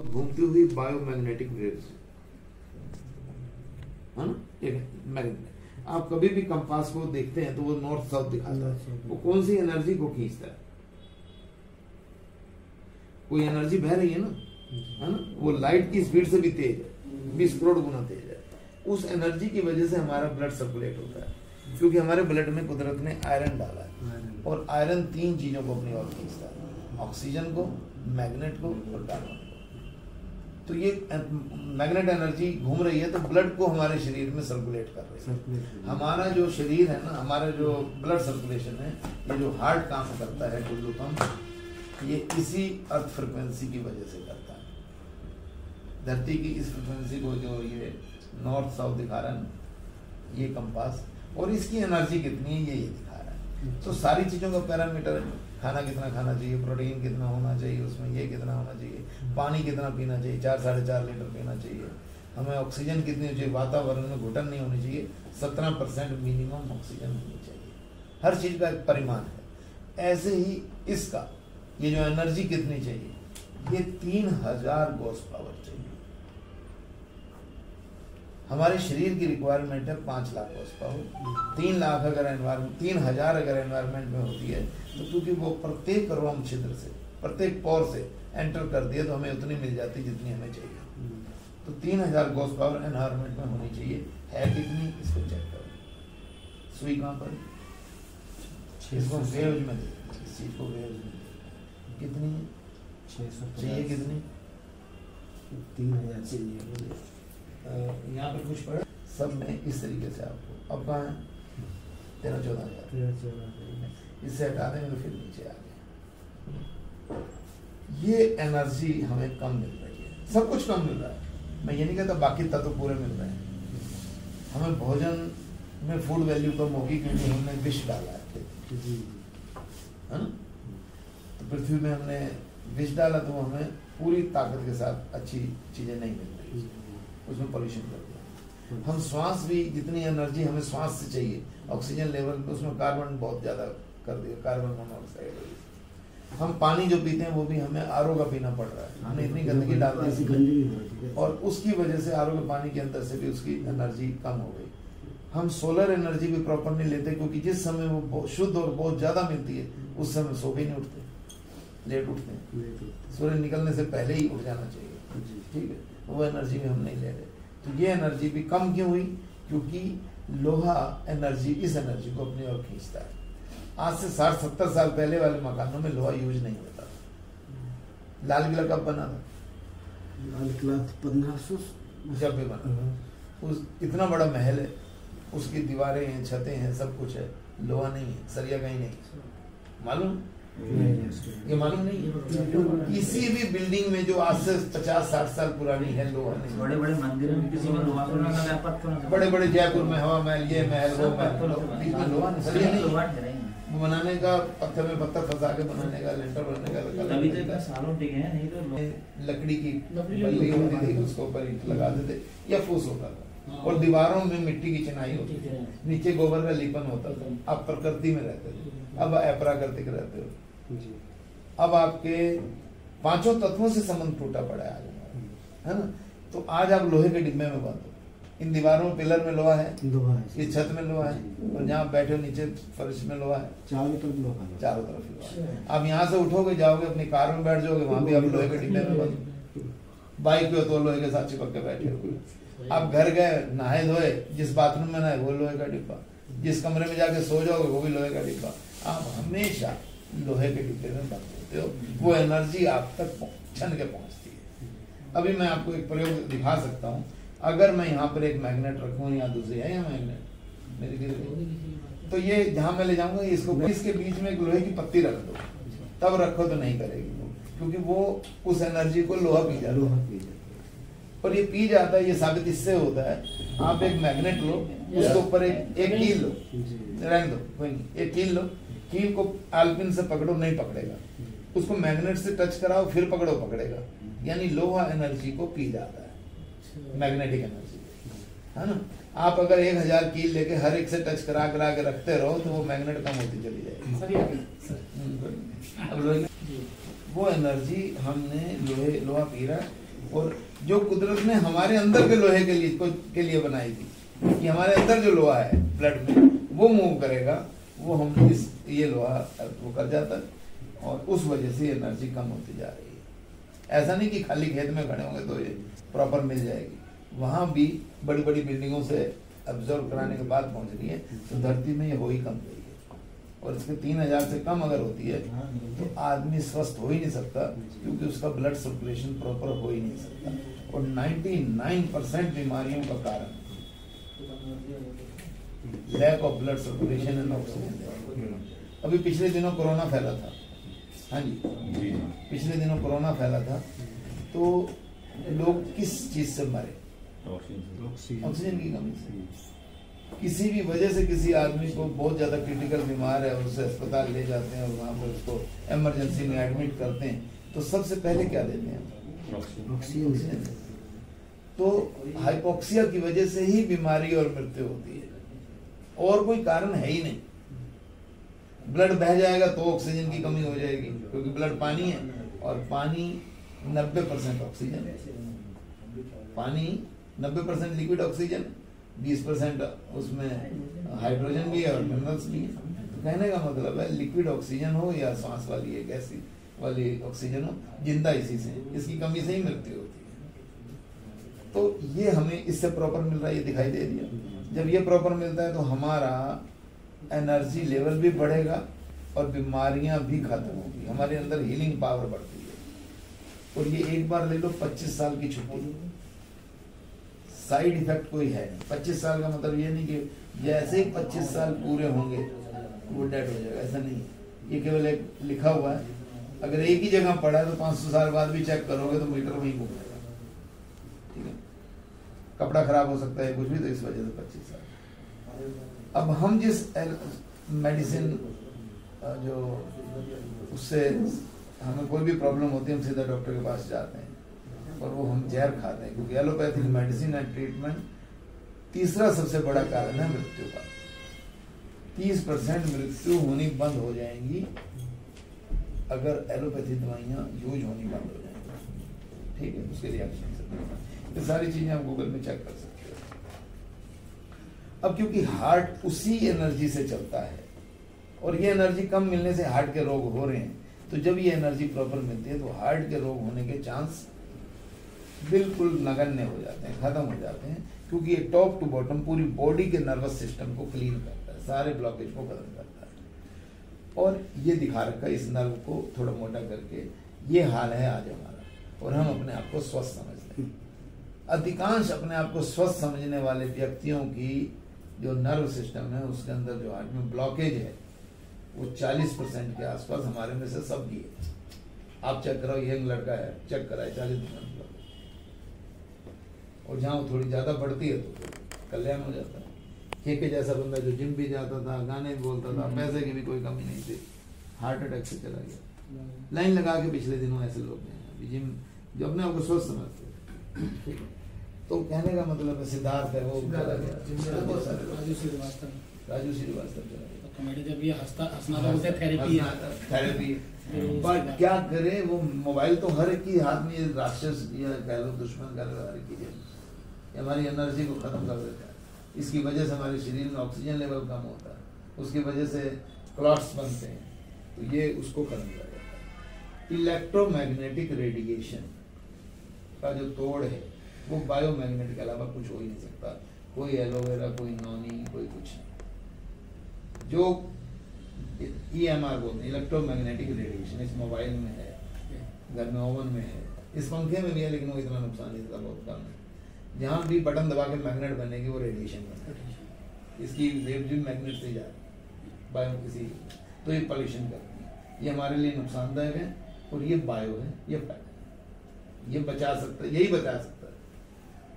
घूमती हुई biomagnetic waves है ना, एक मैग्नेट। आप कभी भी कंपास को देखते हैं तो वो नॉर्थ साउथ दिखाता है, वो कौन सी एनर्जी को खींचता है? कोई एनर्जी बह रही है ना, वो लाइट की स्पीड से भी तेज है, 20 करोड़ गुना तेज है। उस एनर्जी की वजह से हमारा ब्लड सर्कुलेट होता है, क्योंकि हमारे ब्लड में कुदरत ने आयरन डाला है, और आयरन 3 चीजों को अपनी ओर खींचता है, ऑक्सीजन को, मैग्नेट को और कार्बन को। तो ये मैग्नेट एनर्जी घूम रही है तो ब्लड को हमारे शरीर में सर्कुलेट कर रही है। हमारा जो शरीर है ना, हमारा जो ब्लड सर्कुलेशन है, ये जो हार्ट काम करता है टुल्लू पंप, ये इसी अर्थ फ्रिक्वेंसी की वजह से करता है। धरती की इस फ्रिक्वेंसी को जो ये नॉर्थ साउथ दिखा रहा है ना, ये कंपास, और इसकी एनर्जी कितनी है ये दिखा रहा है। तो सारी चीजों का पैरामीटर है, खाना कितना खाना चाहिए, प्रोटीन कितना होना चाहिए उसमें, ये कितना होना चाहिए, पानी कितना पीना चाहिए, 4-4.5 लीटर पीना चाहिए, हमें ऑक्सीजन कितनी चाहिए, वातावरण में घुटन नहीं होनी चाहिए, 17% मिनिमम ऑक्सीजन होनी चाहिए। हर चीज का एक परिमाण है। ऐसे ही इसका ये जो एनर्जी कितनी चाहिए, ये 3000 गॉस पावर चाहिए। हमारे शरीर की रिक्वायरमेंट है 5 लाख गॉस पावर। 3 लाख अगर एनवायरमेंट, 3000 अगर एनवायरमेंट में होती है तो क्योंकि वो प्रत्येक रोम छिद्र से, प्रत्येक पोर से एंटर कर दिए तो हमें उतनी मिल जाती जितनी हमें चाहिए। तो 3000 गॉस पावर एनवायरमेंट में होनी चाहिए। है कितनी, इसको चेक करो। सुई कहाँ पर, इसको वेव्स में देखो, इस चीज को वेव्स में कितनी है, 600 चाहिए, कितनी 3000 चाहिए। यहाँ पे कुछ पड़ा सब में इस तरीके से आपको। अब कहाँ है, 13-14,000, इससे हटा देंगे तो फिर नीचे आ गया। ये एनर्जी हमें कम मिल रही है, सब कुछ कम मिल रहा है। मैं ये नहीं कहता बाकी तत्व पूरे मिल रहे हैं। हमें भोजन में फूड वैल्यू कम होगी क्योंकि हमने विष डाला है ना। तो पृथ्वी में हमने विष डाला तो हमें पूरी ताकत के साथ अच्छी चीजें नहीं मिल रही, उसमें पॉल्यूशन कर दिया। हम श्वास भी, जितनी एनर्जी हमें श्वास से चाहिए ऑक्सीजन लेवल पे, उसमें कार्बन बहुत ज्यादा कर दिया, कार्बन मोनोऑक्साइड। हम पानी जो पीते हैं वो भी हमें आरओ का पीना पड़ रहा है, हमने इतनी गंदगी डाल दी और उसकी वजह से आरओ के पानी के अंदर से भी उसकी एनर्जी कम हो गई। हम सोलर एनर्जी भी प्रॉपर नहीं लेते, क्योंकि जिस समय वो शुद्ध और बहुत ज्यादा मिलती है उस समय सो भी नहीं उठते, लेट उठते हैं। सूर्य निकलने से पहले ही उठ जाना चाहिए, ठीक है, वो एनर्जी भी हम नहीं ले रहे। तो ये एनर्जी भी कम क्यों हुई, क्योंकि लोहा एनर्जी इस एनर्जी को अपनी ओर खींचता है। आज से 60-70 साल पहले वाले मकानों में लोहा यूज नहीं होता था। लाल किला कब बना था? लाल किला 1500 जब भी बना, उस इतना बड़ा महल है, उसकी दीवारें हैं, छतें हैं, सब कुछ है, लोहा नहीं है, सरिया कहीं नहीं। मालूम ये मालूम नहीं। किसी भी बिल्डिंग में जो आज से 50-60 साल पुरानी है, लोहा नहीं। बड़े बड़े मंदिरों में किसी में लोहा तो लगा है, पत्थर। बड़े बड़े जयपुर में हवा महल, ये महल, वो महल, लोहा नहीं, सरिया नहीं। वो बनाने का पत्थर में पत्थर फंसा के बनाने का, लेंटर बनने का, तभी तो सालों टिके हैं, नहीं तो लकड़ी की बल्ली होती थी, उसके ऊपर ईंट लगा देते या फूस होता था, और दीवारों में मिट्टी की चिनाई होती थी, नीचे गोबर का लीपन होता था। आप प्रकृति में रहते थे, अब अप्राकृतिक रहते हो। अब आपके 5 तत्वों से संबंध टूटा पड़ा है आज, है ना। तो आज आप लोहे के डिब्बे में बंद हो, इन दीवारों पिलर में लोहा है, इस छत में लोहा है, और जहाँ बैठे नीचे फर्श में लोहा है, चारों तरफ लोहा है। आप यहाँ से उठोगे, जाओगे अपनी कार में बैठ जाओगे, वहां भी आप लोहे के डिब्बे में बंद। बाइक पे तो लोहे के साथ चिपक के बैठे हो। आप घर गए, नहाए धोए, जिस बाथरूम में नहाए वो लोहे का डिब्बा, जिस कमरे में जाके सो जाओगे वो भी लोहे का डिब्बा। आप हमेशा लोहे के डिब्बे में बंद होते हो, वो एनर्जी आप तक छन के पहुंचती है। अभी मैं आपको एक प्रयोग दिखा सकता हूँ। अगर मैं यहाँ पर एक मैग्नेट रखूँ, या दूसरी है, या मैग्नेट मेरी गिर गई, तो ये जहां मैं ले जाऊंगा, इसको इसके बीच में एक लोहे की पत्ती रख दो, तब रखो तो नहीं करेगी वो, क्योंकि वो उस एनर्जी को लोहा पी जाता है। और ये पी जाता है, ये साबित इससे होता है। आप एक मैग्नेट लो, उसके ऊपर एक कील लो, रहने दो, कोई नहीं, एक कील लो, कील को आलपिन से पकड़ो, नहीं पकड़ेगा, उसको मैग्नेट से टच कराओ, फिर पकड़ो, पकड़ेगा। यानी लोहा एनर्जी को पी जाता है, मैग्नेटिक एनर्जी, है ना। आप अगर 1000 कील लेके हर एक से टच करा करा के रखते रहो तो वो मैग्नेट कम होती चली जाएगी। वो एनर्जी हमने लोहा पी रहा है, और जो कुदरत ने हमारे अंदर के लोहे के लिए बनाई थी कि हमारे अंदर जो लोहा है ब्लड में वो मूव करेगा, वो हम ये लोहा वो कर जाता है और उस वजह से एनर्जी कम होती जा रही है। ऐसा नहीं कि खाली खेत में खड़े होंगे तो ये प्रॉपर मिल जाएगी, वहां भी बड़ी बड़ी बिल्डिंगों से ऑब्जर्व कराने के बाद पहुंच रही है, तो धरती में ये हो ही कम रही है। और इसके 3000 से कम अगर होती है तो आदमी स्वस्थ हो ही नहीं सकता, क्योंकि उसका ब्लड सर्कुलेशन प्रॉपर हो ही नहीं सकता। और 99% बीमारियों का कारण lack of blood circulation and oxygen. अभी पिछले दिनों कोरोना फैला था, हाँ जी, पिछले दिनों कोरोना फैला था, तो लोग किस चीज से मरे? ऑक्सीजन की कमी से। किसी भी वजह से किसी आदमी को बहुत ज्यादा क्रिटिकल बीमार है और उसे अस्पताल ले जाते हैं और वहां पर उसको इमरजेंसी में एडमिट करते हैं, तो सबसे पहले क्या देते हैं? ऑक्सीजन। तो हाइपोक्सिया की वजह से ही बीमारी और मृत्यु होती है, और कोई कारण है ही नहीं। ब्लड बह जाएगा तो ऑक्सीजन की कमी हो जाएगी, क्योंकि ब्लड पानी है और पानी 90% ऑक्सीजन है। पानी 90% लिक्विड ऑक्सीजन, 20% उसमें हाइड्रोजन भी है और मिनरल्स भी है। तो कहने का मतलब है लिक्विड ऑक्सीजन हो या सांस वाली एक ऐसी वाली ऑक्सीजन हो, जिंदा इसी से, इसकी कमी से ही मृत्यु होती है। तो ये हमें इससे प्रॉपर मिल रहा है, ये दिखाई दे दिया। जब ये प्रॉपर मिलता है तो हमारा एनर्जी लेवल भी बढ़ेगा और बीमारियां भी खत्म होगी, हमारे अंदर हीलिंग पावर बढ़ती है। और ये एक बार ले लो 25 साल की छुट्टी, साइड इफेक्ट कोई है नहीं। 25 साल का मतलब ये नहीं कि जैसे ही 25 साल पूरे होंगे वो डेड हो जाएगा, ऐसा नहीं। ये केवल एक लिखा हुआ है, अगर एक ही जगह पड़ा है तो 500 साल बाद भी चेक करोगे तो मीटर वहीं घूमेगा, ठीक है। कपड़ा खराब हो सकता है, कुछ भी, तो इस वजह से 25 साल। अब हम जिस मेडिसिन जो उससे हमें कोई भी प्रॉब्लम होती है, हम सीधा डॉक्टर के पास जाते हैं और वो हम जहर खाते हैं, क्योंकि एलोपैथिक मेडिसिन एंड ट्रीटमेंट तीसरा सबसे बड़ा कारण है मृत्यु का। 30% मृत्यु होनी बंद हो जाएंगी अगर एलोपैथी दवाइयां यूज होनी बंद हो जाएंगी, ठीक है। उसके रिएक्शन से ये सारी चीजें हम गूगल में चेक कर सकते हैं। अब क्योंकि हार्ट उसी एनर्जी से चलता है और ये एनर्जी कम मिलने से हार्ट के रोग हो रहे हैं, तो जब ये एनर्जी प्रॉपर मिलती है तो हार्ट के रोग होने के चांस बिल्कुल नगण्य हो जाते हैं, खत्म हो जाते हैं, क्योंकि ये टॉप टू बॉटम पूरी बॉडी के नर्वस सिस्टम को क्लीन करता है, सारे ब्लॉकेज को खत्म करता है। और ये दिखा रखा है, इस नर्व को थोड़ा मोटा करके, ये हाल है आज हमारा, और हम अपने आप को स्वस्थ समझते हैं। अधिकांश अपने आप को स्वस्थ समझने वाले व्यक्तियों की जो नर्व सिस्टम है उसके अंदर जो हार्ट में ब्लॉकेज है वो 40% के आसपास हमारे में से सब की है। आप चेक कराओ, यंग लड़का है, चेक कराए 40% ब्लॉकेज, और जहाँ वो थोड़ी ज्यादा बढ़ती है तो कल्याण हो जाता है। के जैसा बंदा जो जिम भी जाता था, गाने भी बोलता था, पैसे की भी कोई कमी नहीं थी, हार्ट अटैक से चला गया। लाइन लगा के पिछले दिनों ऐसे लोग हैं जिम जो अपने आप को स्वस्थ समझते हैं। तो कहने का मतलब है सिद्धार्थ है वो चला गया, राजू श्रीवास्तव चला गया, थेरेपी। पर क्या करे, वो मोबाइल तो हर एक की हाथ में, राक्षस या कह लो दुश्मन कह लो, हर एक की हमारी एनर्जी को खत्म कर देता है। इसकी वजह से हमारे शरीर में ऑक्सीजन लेवल कम होता है, उसकी वजह से क्लॉट्स बनते हैं, तो ये उसको खत्म कर देता है। इलेक्ट्रोमैग्नेटिक रेडिएशन का जो तोड़ है वो बायोमैग्नेट के अलावा कुछ हो ही नहीं सकता। कोई एलोवेरा, कोई नॉनी, कोई कुछ नहीं। जो EMR बोलते हैं, इलेक्ट्रोमैग्नेटिक रेडिएशन, इस मोबाइल में है, घर में ओवन में है, इस पंखे में भी है, लेकिन वो इतना नुकसान नहीं, इसका बहुत कम है। जहाँ भी बटन दबा के मैग्नेट बनेगी वो रेडिएशन बनेगी, इसकी वेव भी मैग्नेट से जा रही बायो किसी, तो ये पॉल्यूशन करती है, ये हमारे लिए नुकसानदायक है। और ये बायो है, ये फैट है, ये बचा सकता है, यही बचा सकता है,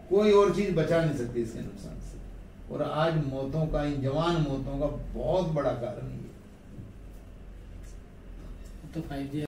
कोई और चीज बचा नहीं सकती इसके नुकसान से। और आज मौतों का, इन जवान मौतों का बहुत बड़ा कारण ये तो 5G